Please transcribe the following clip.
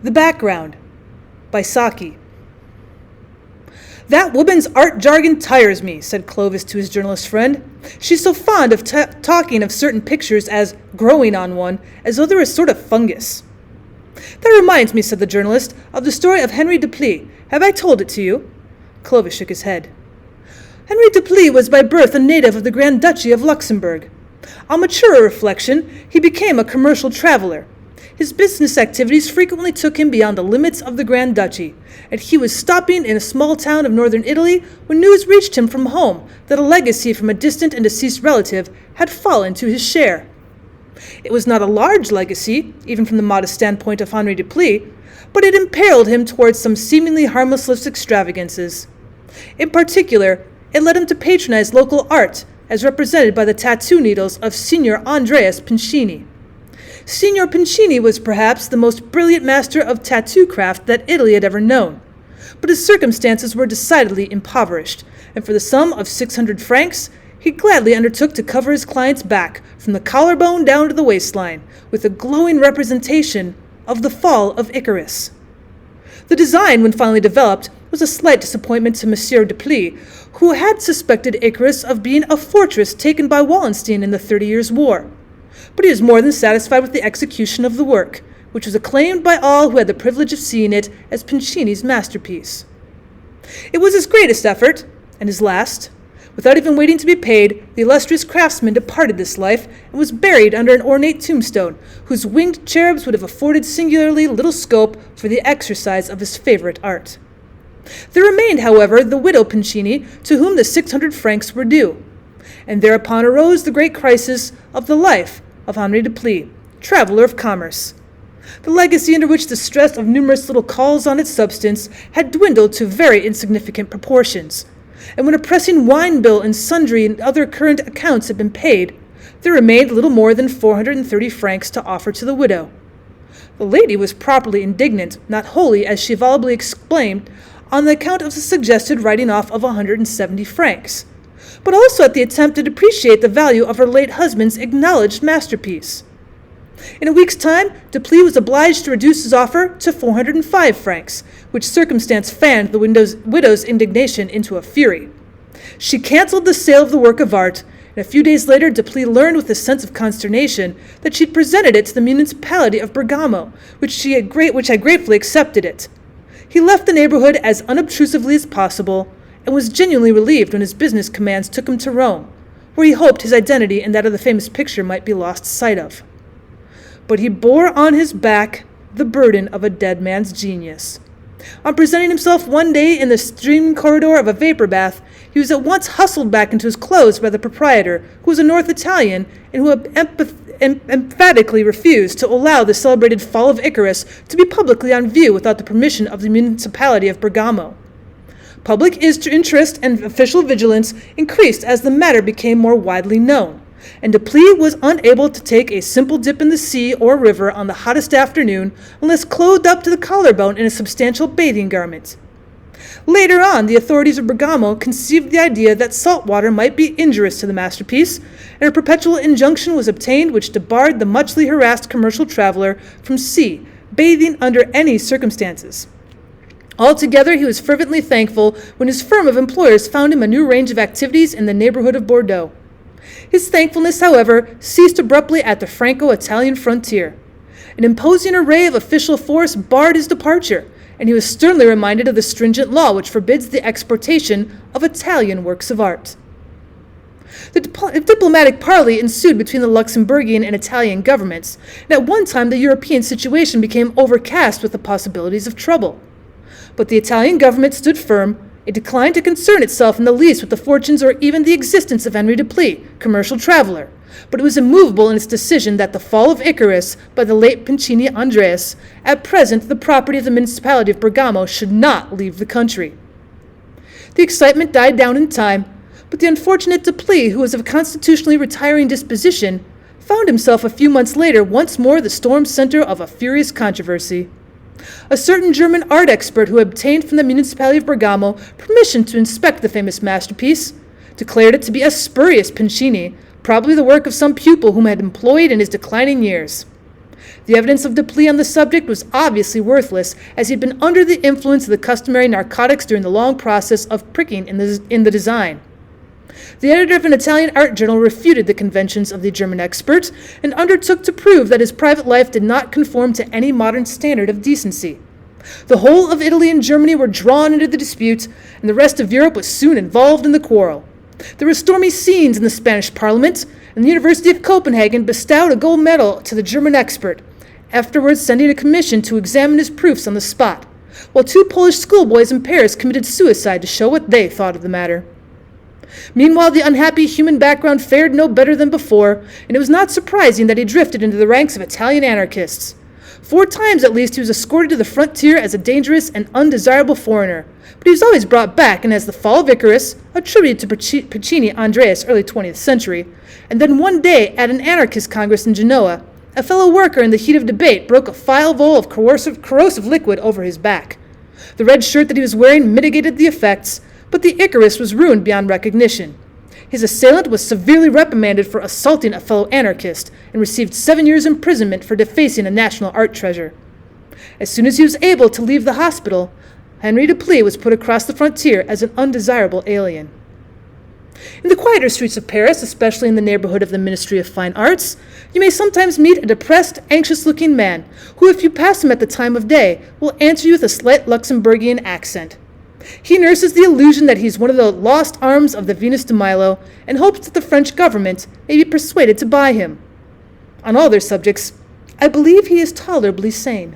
The Background by Saki. "That woman's art jargon tires me," said Clovis to his journalist friend. "She's so fond of talking of certain pictures as growing on one, as though they're a sort of fungus." "That reminds me," said the journalist, "of the story of Henry Deplis. Have I told it to you?" Clovis shook his head. Henry Deplis was by birth a native of the Grand Duchy of Luxembourg. On maturer reflection, he became a commercial traveler. His business activities frequently took him beyond the limits of the Grand Duchy, and he was stopping in a small town of northern Italy when news reached him from home that a legacy from a distant and deceased relative had fallen to his share. It was not a large legacy, even from the modest standpoint of Henry Deplis, but it impelled him towards some seemingly harmless extravagances. In particular, it led him to patronize local art, as represented by the tattoo needles of Signor Andreas Pincini. Signor Pincini was perhaps the most brilliant master of tattoo craft that Italy had ever known, but his circumstances were decidedly impoverished, and for the sum of 600 francs, he gladly undertook to cover his client's back from the collarbone down to the waistline with a glowing representation of the fall of Icarus. The design, when finally developed, was a slight disappointment to Monsieur Deplis, who had suspected Icarus of being a fortress taken by Wallenstein in the 30 Years' War. But he was more than satisfied with the execution of the work, which was acclaimed by all who had the privilege of seeing it as Pincini's masterpiece. It was his greatest effort, and his last. Without even waiting to be paid, the illustrious craftsman departed this life and was buried under an ornate tombstone, whose winged cherubs would have afforded singularly little scope for the exercise of his favorite art. There remained, however, the widow Pincini, to whom the 600 francs were due. And thereupon arose the great crisis of the life of Henri Deplis, traveler of commerce. The legacy, under which the stress of numerous little calls on its substance had dwindled to very insignificant proportions, and when a pressing wine bill and sundry and other current accounts had been paid, there remained little more than 430 francs to offer to the widow. The lady was properly indignant, not wholly, as she volubly exclaimed, on the account of the suggested writing off of 170 francs. But also at the attempt to depreciate the value of her late husband's acknowledged masterpiece. In a week's time, Deplis was obliged to reduce his offer to 405 francs, which circumstance fanned the widow's indignation into a fury. She cancelled the sale of the work of art, and a few days later Deplis learned with a sense of consternation that she had presented it to the municipality of Bergamo, which had gratefully accepted it. He left the neighborhood as unobtrusively as possible, and was genuinely relieved when his business commands took him to Rome, where he hoped his identity and that of the famous picture might be lost sight of. But he bore on his back the burden of a dead man's genius. On presenting himself one day in the steaming corridor of a vapor bath, he was at once hustled back into his clothes by the proprietor, who was a North Italian and who emphatically refused to allow the celebrated fall of Icarus to be publicly on view without the permission of the municipality of Bergamo. Public interest and official vigilance increased as the matter became more widely known, and Deplis was unable to take a simple dip in the sea or river on the hottest afternoon unless clothed up to the collarbone in a substantial bathing garment. Later on, the authorities of Bergamo conceived the idea that salt water might be injurious to the masterpiece, and a perpetual injunction was obtained which debarred the muchly harassed commercial traveler from bathing under any circumstances. Altogether, he was fervently thankful when his firm of employers found him a new range of activities in the neighborhood of Bordeaux. His thankfulness, however, ceased abruptly at the Franco-Italian frontier. An imposing array of official force barred his departure, and he was sternly reminded of the stringent law which forbids the exportation of Italian works of art. The diplomatic parley ensued between the Luxembourgian and Italian governments, and at one time the European situation became overcast with the possibilities of trouble. But the Italian government stood firm. It declined to concern itself in the least with the fortunes or even the existence of Henri Deplis, commercial traveler, but it was immovable in its decision that the fall of Icarus by the late Pincini Andreas, at present the property of the municipality of Bergamo, should not leave the country. The excitement died down in time, but the unfortunate Deplis, who was of a constitutionally retiring disposition, found himself a few months later once more the storm center of a furious controversy. A certain German art expert who obtained from the municipality of Bergamo permission to inspect the famous masterpiece, declared it to be a spurious Pincini, probably the work of some pupil whom had employed in his declining years. The evidence of Deplis on the subject was obviously worthless, as he had been under the influence of the customary narcotics during the long process of pricking in the design. The editor of an Italian art journal refuted the conventions of the German expert and undertook to prove that his private life did not conform to any modern standard of decency. The whole of Italy and Germany were drawn into the dispute, and the rest of Europe was soon involved in the quarrel. There were stormy scenes in the Spanish Parliament, and the University of Copenhagen bestowed a gold medal to the German expert, afterwards sending a commission to examine his proofs on the spot, while 2 Polish schoolboys in Paris committed suicide to show what they thought of the matter. Meanwhile, the unhappy human background fared no better than before, and it was not surprising that he drifted into the ranks of Italian anarchists. 4 times at least he was escorted to the frontier as a dangerous and undesirable foreigner, but he was always brought back, and as The Fall of Icarus, attributed to Puccini Andreas, early 20th century, and then one day at an anarchist congress in Genoa, a fellow worker in the heat of debate broke a fial-full of corrosive liquid over his back. The red shirt that he was wearing mitigated the effects, but the Icarus was ruined beyond recognition. His assailant was severely reprimanded for assaulting a fellow anarchist and received 7 years' imprisonment for defacing a national art treasure. As soon as he was able to leave the hospital, Henri Deplis was put across the frontier as an undesirable alien. In the quieter streets of Paris, especially in the neighborhood of the Ministry of Fine Arts, you may sometimes meet a depressed, anxious-looking man who, if you pass him at the time of day, will answer you with a slight Luxembourgian accent. He nurses the illusion that he's one of the lost arms of the Venus de Milo and hopes that the French government may be persuaded to buy him. On all their subjects, I believe he is tolerably sane.